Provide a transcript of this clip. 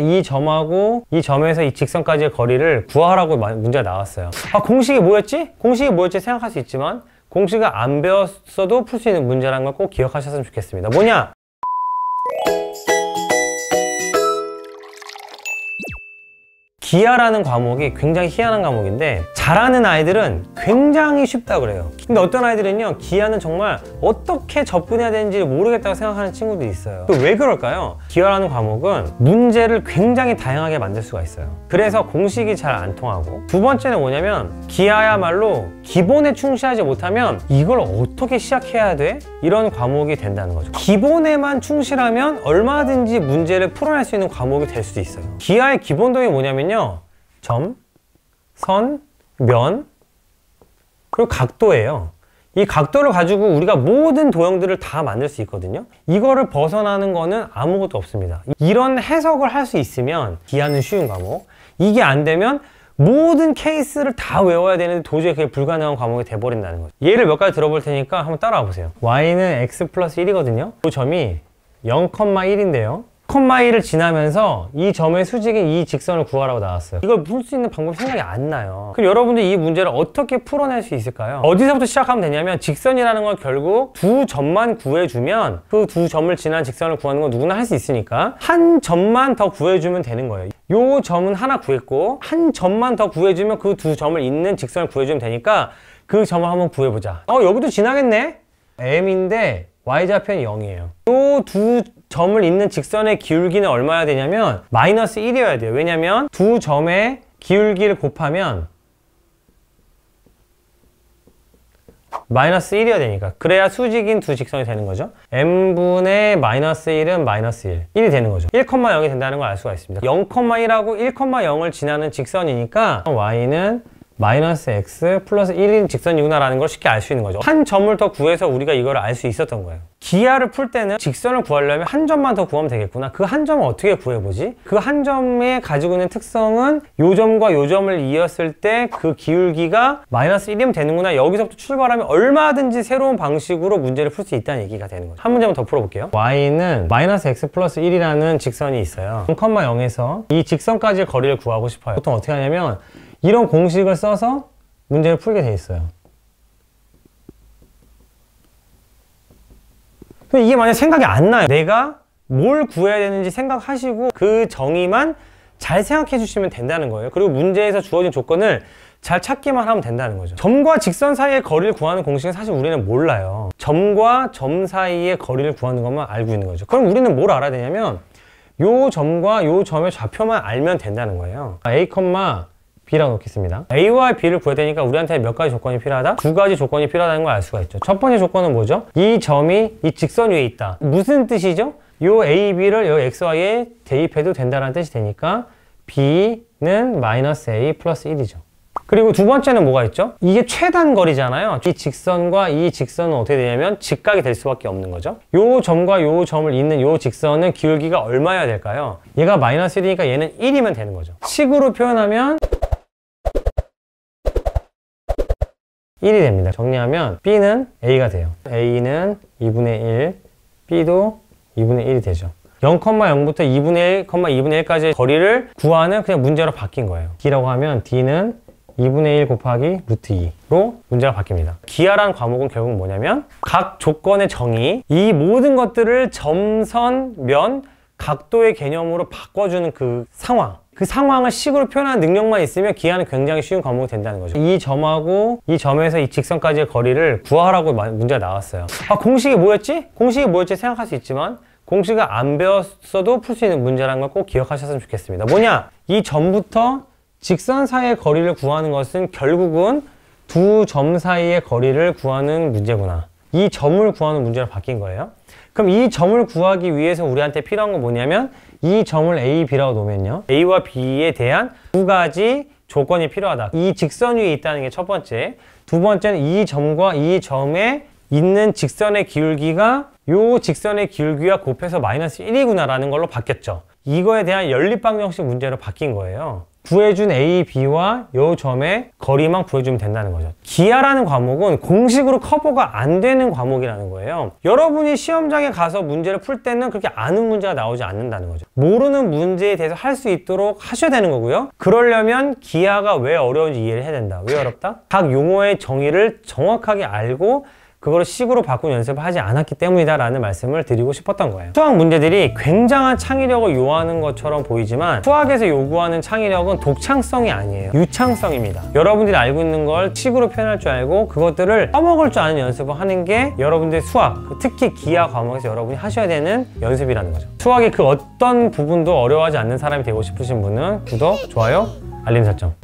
이 점하고 이 점에서 이 직선까지의 거리를 구하라고 문제가 나왔어요. 아, 공식이 뭐였지? 공식이 뭐였지 생각할 수 있지만 공식을 안 배웠어도 풀 수 있는 문제라는 걸 꼭 기억하셨으면 좋겠습니다. 뭐냐? 기하라는 과목이 굉장히 희한한 과목인데 잘하는 아이들은 굉장히 쉽다고 그래요. 근데 어떤 아이들은요, 기하는 정말 어떻게 접근해야 되는지 모르겠다고 생각하는 친구들이 있어요. 또 왜 그럴까요? 기하라는 과목은 문제를 굉장히 다양하게 만들 수가 있어요. 그래서 공식이 잘 안 통하고, 두 번째는 뭐냐면 기하야말로 기본에 충실하지 못하면 이걸 어떻게 시작해야 돼? 이런 과목이 된다는 거죠. 기본에만 충실하면 얼마든지 문제를 풀어낼 수 있는 과목이 될 수도 있어요. 기하의 기본동이 뭐냐면요, 점, 선, 면, 그리고 각도예요. 이 각도를 가지고 우리가 모든 도형들을 다 만들 수 있거든요. 이거를 벗어나는 거는 아무것도 없습니다. 이런 해석을 할 수 있으면 기하는 쉬운 과목, 이게 안 되면 모든 케이스를 다 외워야 되는데 도저히 그게 불가능한 과목이 돼버린다는 거죠. 예를 몇 가지 들어볼 테니까 한번 따라와 보세요. y는 x 플러스 1이거든요. 이 점이 0,1인데요 0,1을 지나면서 이 점의 수직인 이 직선을 구하라고 나왔어요. 이걸 풀 수 있는 방법이 생각이 안 나요. 그럼 여러분들이 이 문제를 어떻게 풀어낼 수 있을까요? 어디서부터 시작하면 되냐면, 직선이라는 건 결국 두 점만 구해주면 그 두 점을 지난 직선을 구하는 건 누구나 할 수 있으니까 한 점만 더 구해주면 되는 거예요. 요 점은 하나 구했고 한 점만 더 구해주면 그 두 점을 잇는 직선을 구해주면 되니까 그 점을 한번 구해보자. 여기도 지나겠네? m인데 y좌표는 0이에요. 요 두 점을 잇는 직선의 기울기는 얼마야 되냐면 마이너스 1이어야 돼요. 왜냐면 두 점의 기울기를 곱하면 마이너스 1이어야 되니까. 그래야 수직인 두 직선이 되는 거죠. m분의 마이너스 1은 마이너스 1이 되는 거죠. 1,0이 된다는 걸 알 수가 있습니다. 0,1하고 1,0을 지나는 직선이니까 y는 마이너스 x 플러스 1인 직선이구나 라는 걸 쉽게 알 수 있는 거죠. 한 점을 더 구해서 우리가 이걸 알 수 있었던 거예요. 기하를 풀 때는 직선을 구하려면 한 점만 더 구하면 되겠구나. 그 한 점을 어떻게 구해보지? 그 한 점에 가지고 있는 특성은 요 점과 요 점을 이었을 때 그 기울기가 마이너스 1이면 되는구나. 여기서부터 출발하면 얼마든지 새로운 방식으로 문제를 풀 수 있다는 얘기가 되는 거죠. 한 문제만 더 풀어볼게요. y는 마이너스 x 플러스 1이라는 직선이 있어요. 0,0에서 이 직선까지의 거리를 구하고 싶어요. 보통 어떻게 하냐면 이런 공식을 써서 문제를 풀게 돼 있어요. 근데 이게 만약에 생각이 안 나요. 내가 뭘 구해야 되는지 생각하시고 그 정의만 잘 생각해 주시면 된다는 거예요. 그리고 문제에서 주어진 조건을 잘 찾기만 하면 된다는 거죠. 점과 직선 사이의 거리를 구하는 공식은 사실 우리는 몰라요. 점과 점 사이의 거리를 구하는 것만 알고 있는 거죠. 그럼 우리는 뭘 알아야 되냐면 요 점과 요 점의 좌표만 알면 된다는 거예요. a, b라고 놓겠습니다. a와 b를 구해야 되니까 우리한테 몇 가지 조건이 필요하다? 두 가지 조건이 필요하다는 걸 알 수가 있죠. 첫 번째 조건은 뭐죠? 이 점이 이 직선 위에 있다. 무슨 뜻이죠? 요 a, b를 요 x, y에 대입해도 된다는 뜻이 되니까 b는 마이너스 a 플러스 1이죠. 그리고 두 번째는 뭐가 있죠? 이게 최단 거리잖아요. 이 직선과 이 직선은 어떻게 되냐면 직각이 될 수밖에 없는 거죠. 요 점과 요 점을 잇는 요 직선은 기울기가 얼마여야 될까요? 얘가 마이너스 1이니까 얘는 1이면 되는 거죠. 식으로 표현하면 1이 됩니다. 정리하면 b는 a가 돼요. a는 2분의 1, b도 2분의 1이 되죠. 0,0부터 2분의 1, 2분의 1까지의 거리를 구하는 그냥 문제로 바뀐 거예요. d라고 하면 d는 2분의 1 곱하기 루트 2로 문제가 바뀝니다. 기하라는 과목은 결국 뭐냐면 각 조건의 정의, 이 모든 것들을 점, 선, 면, 각도의 개념으로 바꿔주는 그 상황, 그 상황을 식으로 표현하는 능력만 있으면 기하는 굉장히 쉬운 과목이 된다는 거죠. 이 점하고 이 점에서 이 직선까지의 거리를 구하라고 문제가 나왔어요. 아, 공식이 뭐였지? 공식이 뭐였지 생각할 수 있지만 공식을 안 배웠어도 풀 수 있는 문제라는 걸 꼭 기억하셨으면 좋겠습니다. 뭐냐? 이 점부터 직선 사이의 거리를 구하는 것은 결국은 두 점 사이의 거리를 구하는 문제구나. 이 점을 구하는 문제로 바뀐 거예요. 그럼 이 점을 구하기 위해서 우리한테 필요한 건 뭐냐면 이 점을 A, B라고 놓으면요, A와 B에 대한 두 가지 조건이 필요하다. 이 직선 위에 있다는 게 첫 번째. 두 번째는 이 점과 이 점에 있는 직선의 기울기가 요 직선의 기울기와 곱해서 마이너스 1이구나 라는 걸로 바뀌었죠. 이거에 대한 연립방정식 문제로 바뀐 거예요. 구해준 A, B와 요 점의 거리만 구해주면 된다는 거죠. 기하라는 과목은 공식으로 커버가 안 되는 과목이라는 거예요. 여러분이 시험장에 가서 문제를 풀 때는 그렇게 아는 문제가 나오지 않는다는 거죠. 모르는 문제에 대해서 할 수 있도록 하셔야 되는 거고요. 그러려면 기하가 왜 어려운지 이해를 해야 된다. 왜 어렵다? 각 용어의 정의를 정확하게 알고 그거를 식으로 바꾸는 연습을 하지 않았기 때문이다 라는 말씀을 드리고 싶었던 거예요. 수학 문제들이 굉장한 창의력을 요하는 것처럼 보이지만 수학에서 요구하는 창의력은 독창성이 아니에요. 유창성입니다. 여러분들이 알고 있는 걸 식으로 표현할 줄 알고 그것들을 써먹을 줄 아는 연습을 하는 게 여러분들의 수학, 특히 기하 과목에서 여러분이 하셔야 되는 연습이라는 거죠. 수학의 그 어떤 부분도 어려워하지 않는 사람이 되고 싶으신 분은 구독, 좋아요, 알림 설정.